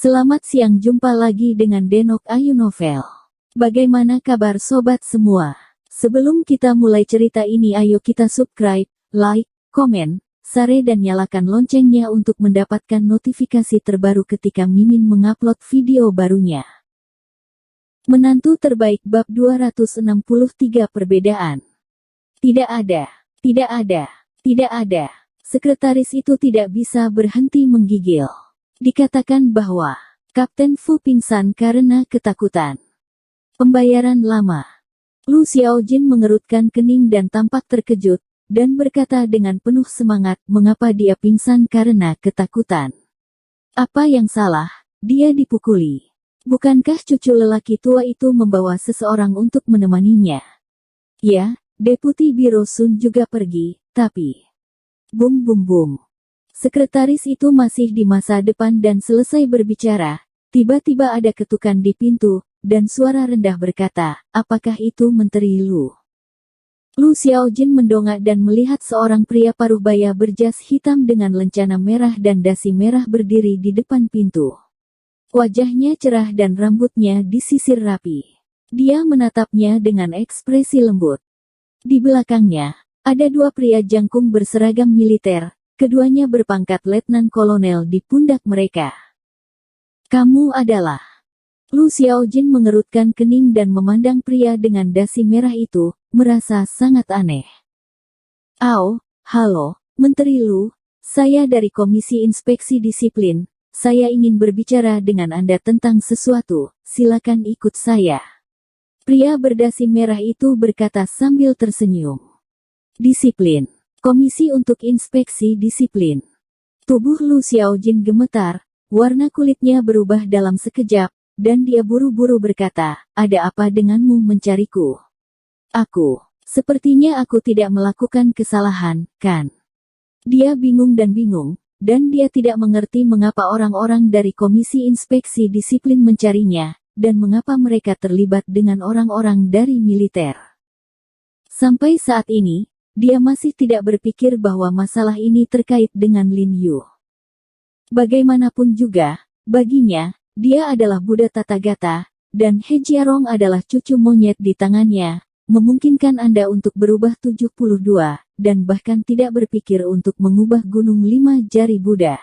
Selamat siang, jumpa lagi dengan Denok Ayu Novel. Bagaimana kabar sobat semua? Sebelum kita mulai cerita ini, ayo kita subscribe, like, komen, share dan nyalakan loncengnya untuk mendapatkan notifikasi terbaru ketika Mimin mengupload video barunya. Menantu terbaik bab 263 perbedaan. Tidak ada. Sekretaris itu tidak bisa berhenti menggigil. Dikatakan bahwa Kapten Fu pingsan karena ketakutan. Pembayaran lama. Lu Xiaojin mengerutkan kening dan tampak terkejut, dan berkata dengan penuh semangat mengapa dia pingsan karena ketakutan. Apa yang salah? Dia dipukuli. Bukankah cucu lelaki tua itu membawa seseorang untuk menemaninya? Ya, Deputi Biro Sun juga pergi, tapi... Bum bum bum. Sekretaris itu masih di masa depan dan selesai berbicara, tiba-tiba ada ketukan di pintu, dan suara rendah berkata, apakah itu Menteri Lu? Lu Xiaojin mendongak dan melihat seorang pria paruh baya berjas hitam dengan lencana merah dan dasi merah berdiri di depan pintu. Wajahnya cerah dan rambutnya disisir rapi. Dia menatapnya dengan ekspresi lembut. Di belakangnya, ada dua pria jangkung berseragam militer. Keduanya berpangkat letnan kolonel di pundak mereka. Kamu adalah... Lu Xiaojin mengerutkan kening dan memandang pria dengan dasi merah itu, merasa sangat aneh. Halo, Menteri Lu, saya dari Komisi Inspeksi Disiplin, saya ingin berbicara dengan Anda tentang sesuatu, silakan ikut saya. Pria berdasi merah itu berkata sambil tersenyum. Disiplin. Komisi untuk Inspeksi Disiplin. Tubuh Lu Xiaojin gemetar, warna kulitnya berubah dalam sekejap, dan dia buru-buru berkata, ada apa denganmu mencariku? Sepertinya aku tidak melakukan kesalahan, kan? Dia bingung, dan dia tidak mengerti mengapa orang-orang dari Komisi Inspeksi Disiplin mencarinya, dan mengapa mereka terlibat dengan orang-orang dari militer. Sampai saat ini, dia masih tidak berpikir bahwa masalah ini terkait dengan Lin Yu. Bagaimanapun juga, baginya, dia adalah Buddha Tathagata, dan He Jiarong adalah cucu monyet di tangannya, memungkinkan Anda untuk berubah 72, dan bahkan tidak berpikir untuk mengubah gunung 5 jari Buddha.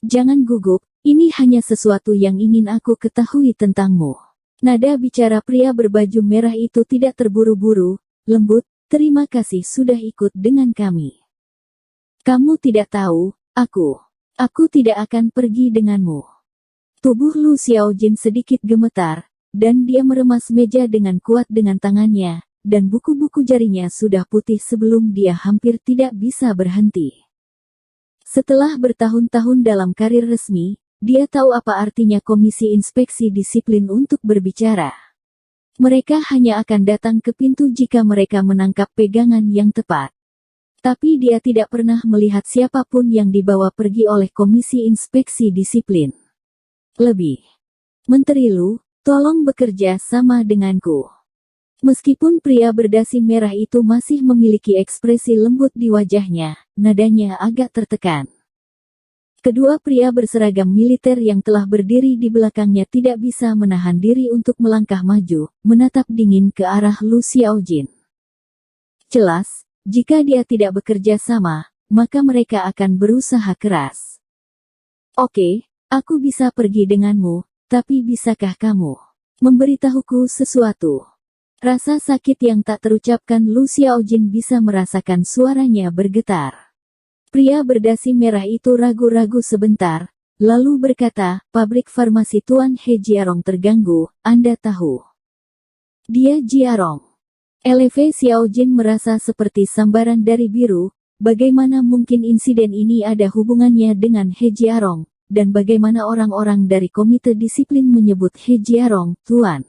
Jangan gugup, ini hanya sesuatu yang ingin aku ketahui tentangmu. Nada bicara pria berbaju merah itu tidak terburu-buru, lembut. Terima kasih sudah ikut dengan kami. Kamu tidak tahu, aku tidak akan pergi denganmu. Tubuh Lu Xiaojin sedikit gemetar, dan dia meremas meja dengan kuat dengan tangannya, dan buku-buku jarinya sudah putih sebelum dia hampir tidak bisa berhenti. Setelah bertahun-tahun dalam karir resmi, dia tahu apa artinya Komisi Inspeksi Disiplin untuk berbicara. Mereka hanya akan datang ke pintu jika mereka menangkap pegangan yang tepat. Tapi dia tidak pernah melihat siapapun yang dibawa pergi oleh Komisi Inspeksi Disiplin. Menteri Lu, tolong bekerja sama denganku. Meskipun pria berdasi merah itu masih memiliki ekspresi lembut di wajahnya, nadanya agak tertekan. Kedua pria berseragam militer yang telah berdiri di belakangnya tidak bisa menahan diri untuk melangkah maju, menatap dingin ke arah Lu Xiaojin. Jelas, jika dia tidak bekerja sama, maka mereka akan berusaha keras. Oke, aku bisa pergi denganmu, tapi bisakah kamu memberitahuku sesuatu? Rasa sakit yang tak terucapkan Lu Xiaojin bisa merasakan suaranya bergetar. Pria berdasi merah itu ragu-ragu sebentar, lalu berkata, pabrik farmasi Tuan He Jiarong terganggu, Anda tahu. Dia Jiarong. LV Xiaojin merasa seperti sambaran dari biru, bagaimana mungkin insiden ini ada hubungannya dengan He Jiarong, dan bagaimana orang-orang dari Komite Disiplin menyebut He Jiarong, Tuan.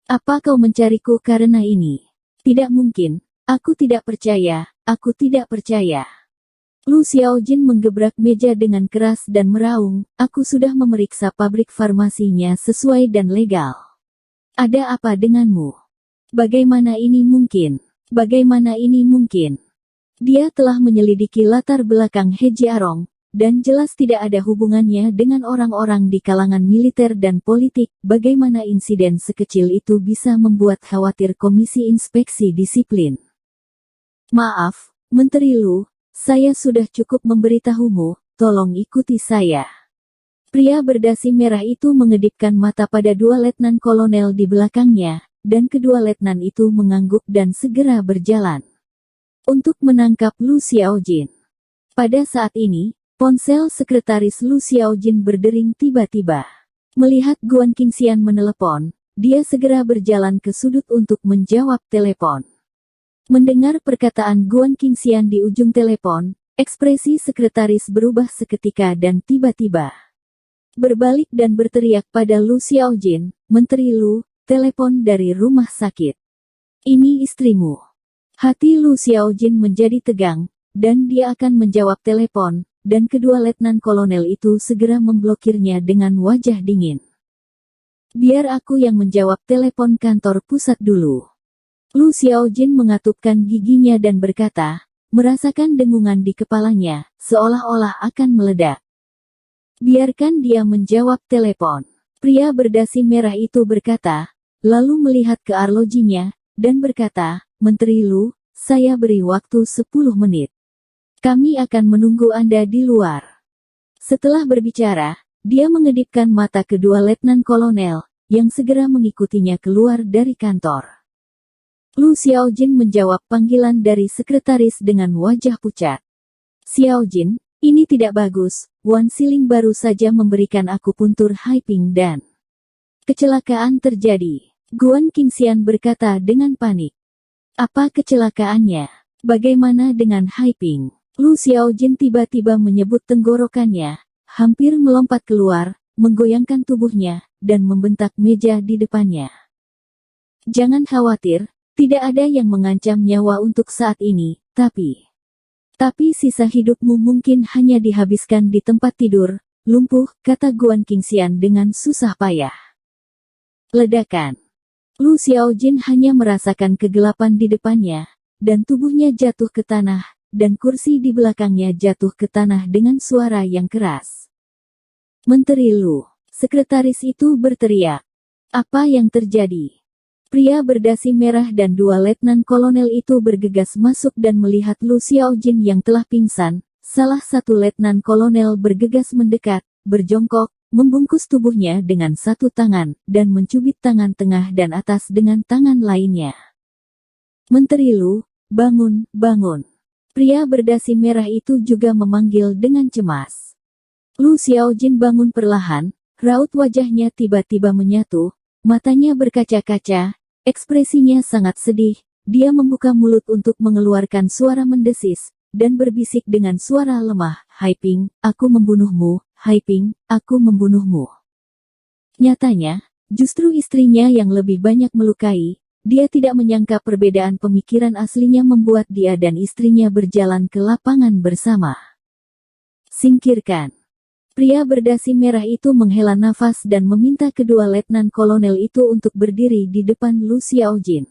Apa kau mencariku karena ini? Tidak mungkin, aku tidak percaya. Lu Xiaojin menggebrak meja dengan keras dan meraung, aku sudah memeriksa pabrik farmasinya sesuai dan legal. Ada apa denganmu? Bagaimana ini mungkin? Dia telah menyelidiki latar belakang He Jiarong, dan jelas tidak ada hubungannya dengan orang-orang di kalangan militer dan politik. Bagaimana insiden sekecil itu bisa membuat khawatir Komisi Inspeksi Disiplin? Maaf, Menteri Lu, saya sudah cukup memberitahumu, tolong ikuti saya. Pria berdasi merah itu mengedipkan mata pada dua letnan kolonel di belakangnya, dan kedua letnan itu mengangguk dan segera berjalan untuk menangkap Lu Xiaojin. Pada saat ini, ponsel sekretaris Lu Xiaojin berdering tiba-tiba. Melihat Guan Qingxian menelepon, dia segera berjalan ke sudut untuk menjawab telepon. Mendengar perkataan Guan Qingxian di ujung telepon, ekspresi sekretaris berubah seketika dan tiba-tiba berbalik dan berteriak pada Lu Xiaojin, "Menteri Lu, telepon dari rumah sakit. Ini istrimu." Hati Lu Xiaojin menjadi tegang, dan dia akan menjawab telepon, dan kedua letnan kolonel itu segera memblokirnya dengan wajah dingin. "Biar aku yang menjawab telepon kantor pusat dulu." Lu Xiaojin mengatupkan giginya dan berkata, merasakan dengungan di kepalanya, seolah-olah akan meledak. "Biarkan dia menjawab telepon." Pria berdasi merah itu berkata, lalu melihat ke arlojinya, dan berkata, "Menteri Lu, saya beri waktu 10 menit. Kami akan menunggu Anda di luar." Setelah berbicara, dia mengedipkan mata kedua letnan kolonel, yang segera mengikutinya keluar dari kantor. Lu Xiaojin menjawab panggilan dari sekretaris dengan wajah pucat. "Xiaojin, ini tidak bagus, Wan Siling baru saja memberikan akupuntur Haiping dan kecelakaan terjadi." Guan Qingxian berkata dengan panik. "Apa kecelakaannya? Bagaimana dengan Haiping?" Lu Xiaojin tiba-tiba menyebut tenggorokannya, hampir melompat keluar, menggoyangkan tubuhnya, dan membentak meja di depannya. "Jangan khawatir, tidak ada yang mengancam nyawa untuk saat ini, tapi sisa hidupmu mungkin hanya dihabiskan di tempat tidur, lumpuh," kata Guan Qingxian dengan susah payah. Ledakan. Lu Xiaojin hanya merasakan kegelapan di depannya, dan tubuhnya jatuh ke tanah, dan kursi di belakangnya jatuh ke tanah dengan suara yang keras. "Menteri Lu," sekretaris itu berteriak. "Apa yang terjadi?" Pria berdasi merah dan dua letnan kolonel itu bergegas masuk dan melihat Lu Xiaojin yang telah pingsan. Salah satu letnan kolonel bergegas mendekat, berjongkok, membungkus tubuhnya dengan satu tangan, dan mencubit tangan tengah dan atas dengan tangan lainnya. "Menteri Lu, bangun, bangun." Pria berdasi merah itu juga memanggil dengan cemas. Lu Xiaojin bangun perlahan, raut wajahnya tiba-tiba menyatu, matanya berkaca-kaca, ekspresinya sangat sedih, dia membuka mulut untuk mengeluarkan suara mendesis, dan berbisik dengan suara lemah, "Haiping, aku membunuhmu, Haiping, aku membunuhmu." Nyatanya, justru istrinya yang lebih banyak melukai. Dia tidak menyangka perbedaan pemikiran aslinya membuat dia dan istrinya berjalan ke lapangan bersama. "Singkirkan." Pria berdasi merah itu menghela nafas dan meminta kedua letnan kolonel itu untuk berdiri di depan Lu Xiaojin.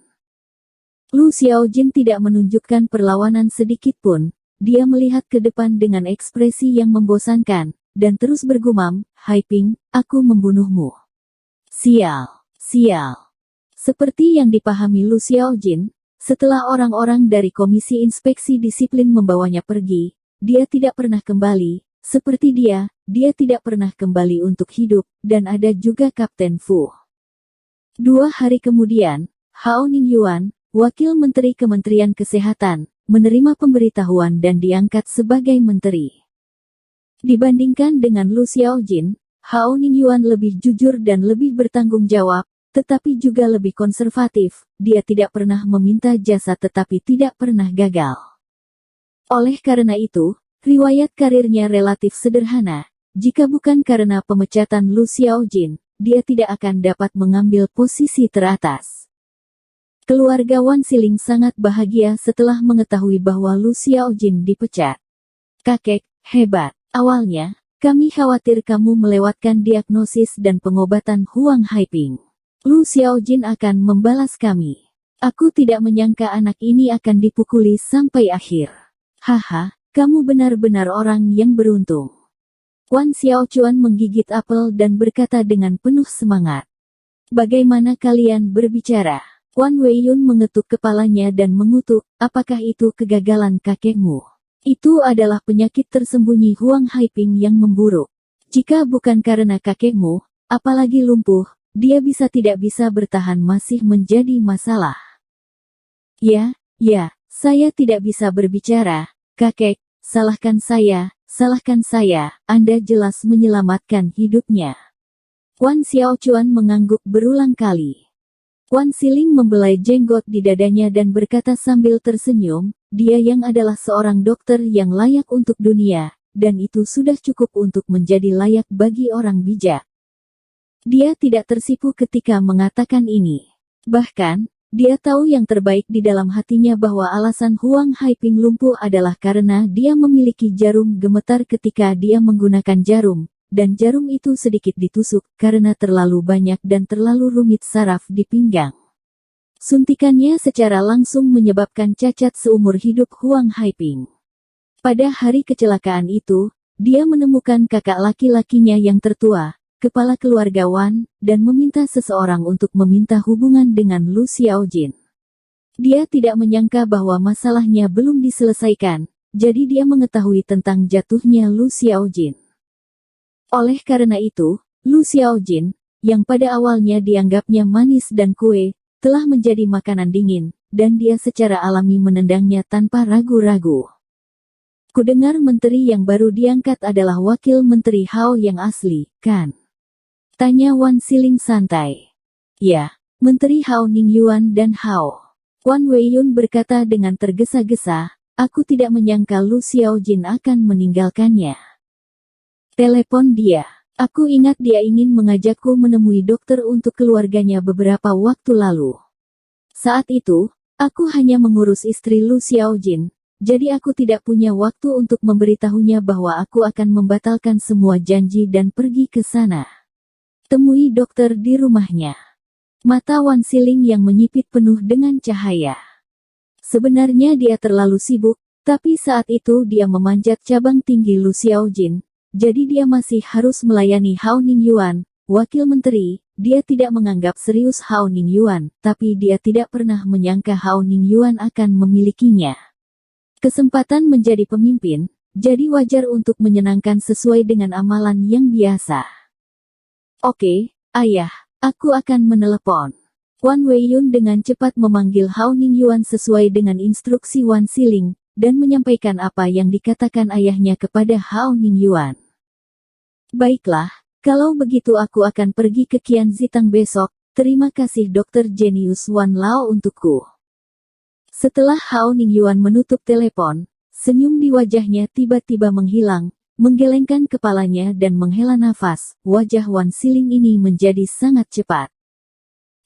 Lu Xiaojin tidak menunjukkan perlawanan sedikit pun, dia melihat ke depan dengan ekspresi yang membosankan, dan terus bergumam, "Haiping, aku membunuhmu." "Sial, sial." Seperti yang dipahami Lu Xiaojin, setelah orang-orang dari Komisi Inspeksi Disiplin membawanya pergi, dia tidak pernah kembali. Seperti dia tidak pernah kembali untuk hidup, dan ada juga Kapten Fu. 2 hari kemudian, Hao Ningyuan, Wakil Menteri Kementerian Kesehatan, menerima pemberitahuan dan diangkat sebagai menteri. Dibandingkan dengan Lu Xiaojin, Hao Ningyuan lebih jujur dan lebih bertanggung jawab, tetapi juga lebih konservatif. Dia tidak pernah meminta jasa tetapi tidak pernah gagal. Oleh karena itu, riwayat karirnya relatif sederhana. Jika bukan karena pemecatan Lu Xiaojin, dia tidak akan dapat mengambil posisi teratas. Keluarga Wan Siling sangat bahagia setelah mengetahui bahwa Lu Xiaojin dipecat. "Kakek, hebat. Awalnya, kami khawatir kamu melewatkan diagnosis dan pengobatan Huang Haiping. Lu Xiaojin akan membalas kami. Aku tidak menyangka anak ini akan dipukuli sampai akhir." "Haha, Kamu benar-benar orang yang beruntung. Wan Xiaochuan menggigit apel dan berkata dengan penuh semangat. Bagaimana kalian berbicara? Wan Weiyun mengetuk kepalanya dan mengutuk, apakah itu kegagalan kakekmu? Itu adalah penyakit tersembunyi Huang Haiping yang memburuk. Jika bukan karena kakekmu, apalagi lumpuh, dia tidak bisa bertahan masih menjadi masalah. Ya, saya tidak bisa berbicara, kakek, salahkan saya, Anda jelas menyelamatkan hidupnya. Wan Xiaochuan mengangguk berulang kali. Wan Siling membelai jenggot di dadanya dan berkata sambil tersenyum, dia yang adalah seorang dokter yang layak untuk dunia, dan itu sudah cukup untuk menjadi layak bagi orang bijak. Dia tidak tersipu ketika mengatakan ini. Bahkan, dia tahu yang terbaik di dalam hatinya bahwa alasan Huang Haiping lumpuh adalah karena dia memiliki jarum gemetar ketika dia menggunakan jarum, dan jarum itu sedikit ditusuk karena terlalu banyak dan terlalu rumit saraf di pinggang. Suntikannya secara langsung menyebabkan cacat seumur hidup Huang Haiping. Pada hari kecelakaan itu, dia menemukan kakak laki-lakinya yang tertua, kepala keluarga Wan, dan meminta seseorang untuk meminta hubungan dengan Lu Xiaojin. Dia tidak menyangka bahwa masalahnya belum diselesaikan, jadi dia mengetahui tentang jatuhnya Lu Xiaojin. Oleh karena itu, Lu Xiaojin, yang pada awalnya dianggapnya manis dan kue, telah menjadi makanan dingin, dan dia secara alami menendangnya tanpa ragu-ragu. Kudengar menteri yang baru diangkat adalah wakil menteri Hao yang asli, kan? Tanya Wan Siling santai. Ya, Menteri Hao Ningyuan dan Hao. Wan Weiyun berkata dengan tergesa-gesa, aku tidak menyangka Lu Xiaojin akan meninggalkannya. Telepon dia. Aku ingat dia ingin mengajakku menemui dokter untuk keluarganya beberapa waktu lalu. Saat itu, aku hanya mengurus istri Lu Xiaojin, jadi aku tidak punya waktu untuk memberitahunya bahwa aku akan membatalkan semua janji dan pergi ke sana. Temui dokter di rumahnya. Mata Wan Siling yang menyipit penuh dengan cahaya. Sebenarnya dia terlalu sibuk, tapi saat itu dia memanjat cabang tinggi Lu Xiaojin, jadi dia masih harus melayani Hao Ningyuan, wakil menteri. Dia tidak menganggap serius Hao Ningyuan, tapi dia tidak pernah menyangka Hao Ningyuan akan memilikinya. Kesempatan menjadi pemimpin, jadi wajar untuk menyenangkan sesuai dengan amalan yang biasa. Oke, ayah, aku akan menelepon. Wan Weiyun dengan cepat memanggil Hao Ningyuan sesuai dengan instruksi Wan Siling, dan menyampaikan apa yang dikatakan ayahnya kepada Hao Ningyuan. Baiklah, kalau begitu aku akan pergi ke Qian Zitang besok, terima kasih Dr. Jenius Wan Lao untukku. Setelah Hao Ningyuan menutup telepon, senyum di wajahnya tiba-tiba menghilang, menggelengkan kepalanya dan menghela nafas. Wajah Wan Siling ini menjadi sangat cepat.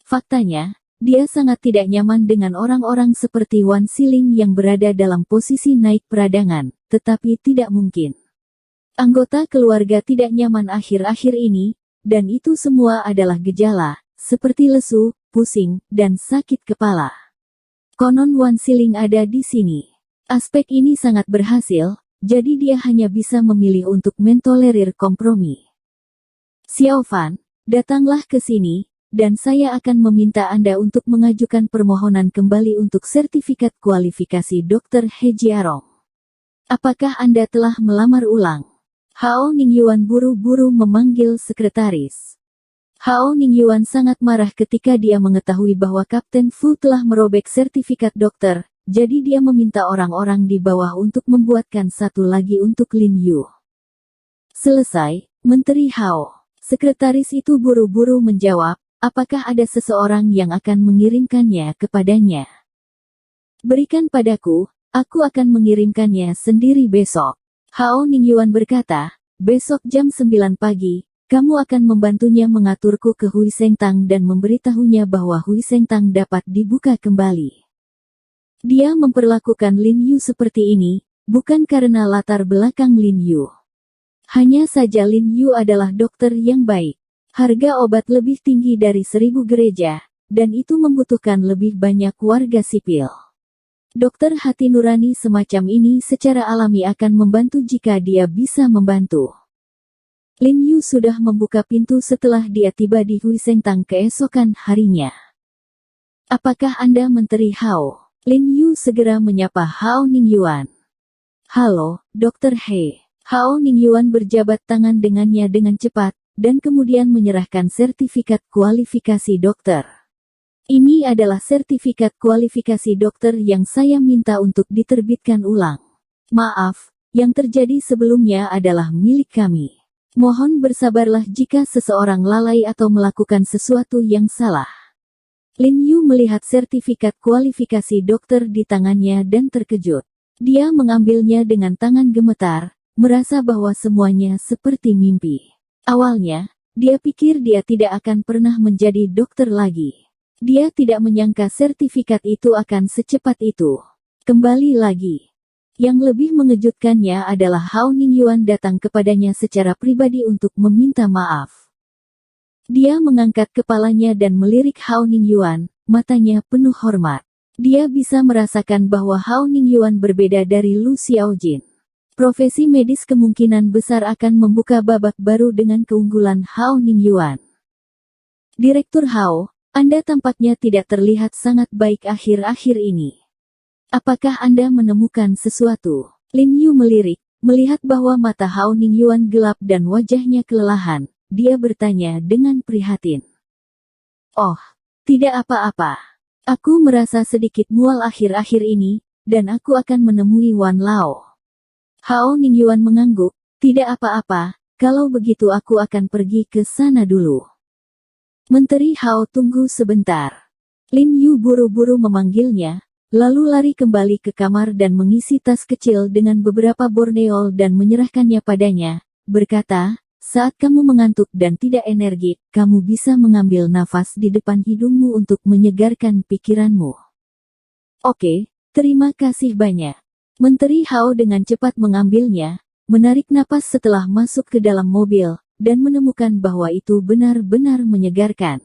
Faktanya, dia sangat tidak nyaman dengan orang-orang seperti Wan Siling yang berada dalam posisi naik peradangan, tetapi tidak mungkin. Anggota keluarga tidak nyaman akhir-akhir ini, dan itu semua adalah gejala, seperti lesu, pusing, dan sakit kepala. Konon Wan Siling ada di sini. Aspek ini sangat berhasil, jadi dia hanya bisa memilih untuk mentolerir kompromi. Xiao Fan, datanglah ke sini, dan saya akan meminta Anda untuk mengajukan permohonan kembali untuk sertifikat kualifikasi Dr. He Jiarong. Apakah Anda telah melamar ulang? Hao Ningyuan buru-buru memanggil sekretaris. Hao Ningyuan sangat marah ketika dia mengetahui bahwa Kapten Fu telah merobek sertifikat dokter. Jadi dia meminta orang-orang di bawah untuk membuatkan satu lagi untuk Lin Yu. Selesai, Menteri Hao. Sekretaris itu buru-buru menjawab, apakah ada seseorang yang akan mengirimkannya kepadanya? Berikan padaku, aku akan mengirimkannya sendiri besok. Hao Ningyuan berkata, besok jam 9 pagi, kamu akan membantunya mengaturku ke Hui Sengtang dan memberitahunya bahwa Hui Sengtang dapat dibuka kembali. Dia memperlakukan Lin Yu seperti ini, bukan karena latar belakang Lin Yu. Hanya saja Lin Yu adalah dokter yang baik. Harga obat lebih tinggi dari 1000 gereja, dan itu membutuhkan lebih banyak warga sipil. Dokter hati nurani semacam ini secara alami akan membantu jika dia bisa membantu. Lin Yu sudah membuka pintu setelah dia tiba di Huisengtang keesokan harinya. Apakah Anda Menteri Hao? Lin Yu segera menyapa Hao Ningyuan. Halo, Dr. He. Hao Ningyuan berjabat tangan dengannya dengan cepat, dan kemudian menyerahkan sertifikat kualifikasi dokter. Ini adalah sertifikat kualifikasi dokter yang saya minta untuk diterbitkan ulang. Maaf, yang terjadi sebelumnya adalah milik kami. Mohon bersabarlah jika seseorang lalai atau melakukan sesuatu yang salah. Lin Yu melihat sertifikat kualifikasi dokter di tangannya dan terkejut. Dia mengambilnya dengan tangan gemetar, merasa bahwa semuanya seperti mimpi. Awalnya, dia pikir dia tidak akan pernah menjadi dokter lagi. Dia tidak menyangka sertifikat itu akan secepat itu. Kembali lagi. Yang lebih mengejutkannya adalah Hao Ningyuan datang kepadanya secara pribadi untuk meminta maaf. Dia mengangkat kepalanya dan melirik Hao Ningyuan, matanya penuh hormat. Dia bisa merasakan bahwa Hao Ningyuan berbeda dari Lu Xiaojin. Profesi medis kemungkinan besar akan membuka babak baru dengan keunggulan Hao Ningyuan. Direktur Hao, Anda tampaknya tidak terlihat sangat baik akhir-akhir ini. Apakah Anda menemukan sesuatu? Lin Yu melirik, melihat bahwa mata Hao Ningyuan gelap dan wajahnya kelelahan. Dia bertanya dengan prihatin. Oh, tidak apa-apa. Aku merasa sedikit mual akhir-akhir ini, dan aku akan menemui Wan Lao. Hao Ningyuan mengangguk, tidak apa-apa, kalau begitu aku akan pergi ke sana dulu. Menteri Hao tunggu sebentar. Lin Yu buru-buru memanggilnya, lalu lari kembali ke kamar dan mengisi tas kecil dengan beberapa borneol dan menyerahkannya padanya, berkata, saat kamu mengantuk dan tidak energik, kamu bisa mengambil nafas di depan hidungmu untuk menyegarkan pikiranmu. Oke, terima kasih banyak. Menteri Hao dengan cepat mengambilnya, menarik napas setelah masuk ke dalam mobil, dan menemukan bahwa itu benar-benar menyegarkan.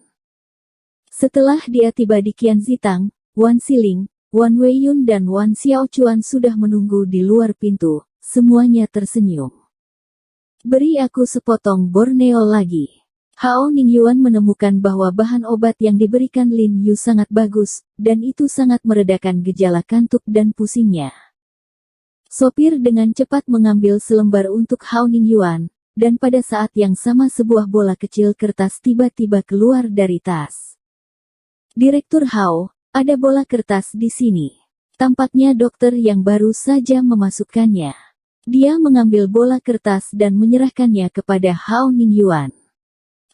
Setelah dia tiba di Qianzitang, Wan Xiling, Wan Weiyun dan Wan Xiaochuan sudah menunggu di luar pintu, semuanya tersenyum. Beri aku sepotong borneol lagi. Hao Ningyuan menemukan bahwa bahan obat yang diberikan Lin Yu sangat bagus, dan itu sangat meredakan gejala kantuk dan pusingnya. Sopir dengan cepat mengambil selembar untuk Hao Ningyuan, dan pada saat yang sama sebuah bola kecil kertas tiba-tiba keluar dari tas. Direktur Hao, ada bola kertas di sini. Tampaknya dokter yang baru saja memasukkannya. Dia mengambil bola kertas dan menyerahkannya kepada Hao Ningyuan.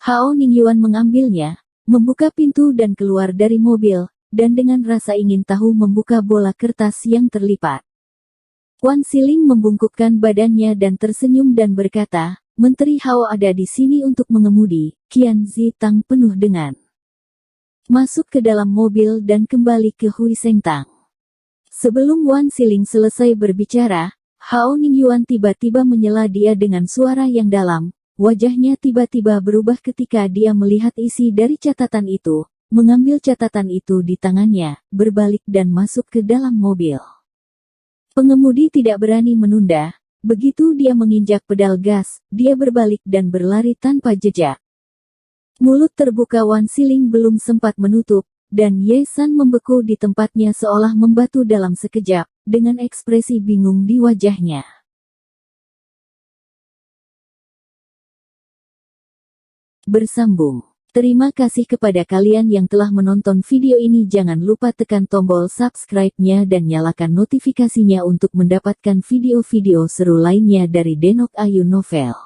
Hao Ningyuan mengambilnya, membuka pintu dan keluar dari mobil, dan dengan rasa ingin tahu membuka bola kertas yang terlipat. Wan Xiling membungkukkan badannya dan tersenyum dan berkata, Menteri Hao ada di sini untuk mengemudi. Qianzitang penuh dengan. Masuk ke dalam mobil dan kembali ke Huisengtang. Sebelum Wan Xiling selesai berbicara, Hao Ningyuan tiba-tiba menyela dia dengan suara yang dalam. Wajahnya tiba-tiba berubah ketika dia melihat isi dari catatan itu, mengambil catatan itu di tangannya, berbalik dan masuk ke dalam mobil. Pengemudi tidak berani menunda. Begitu dia menginjak pedal gas, dia berbalik dan berlari tanpa jejak. Mulut terbuka Wan Xiling belum sempat menutup, dan Ye San membeku di tempatnya seolah membatu dalam sekejap, dengan ekspresi bingung di wajahnya. Bersambung. Terima kasih kepada kalian yang telah menonton video ini. Jangan lupa tekan tombol subscribe-nya dan nyalakan notifikasinya untuk mendapatkan video-video seru lainnya dari Denok Ayu Novel.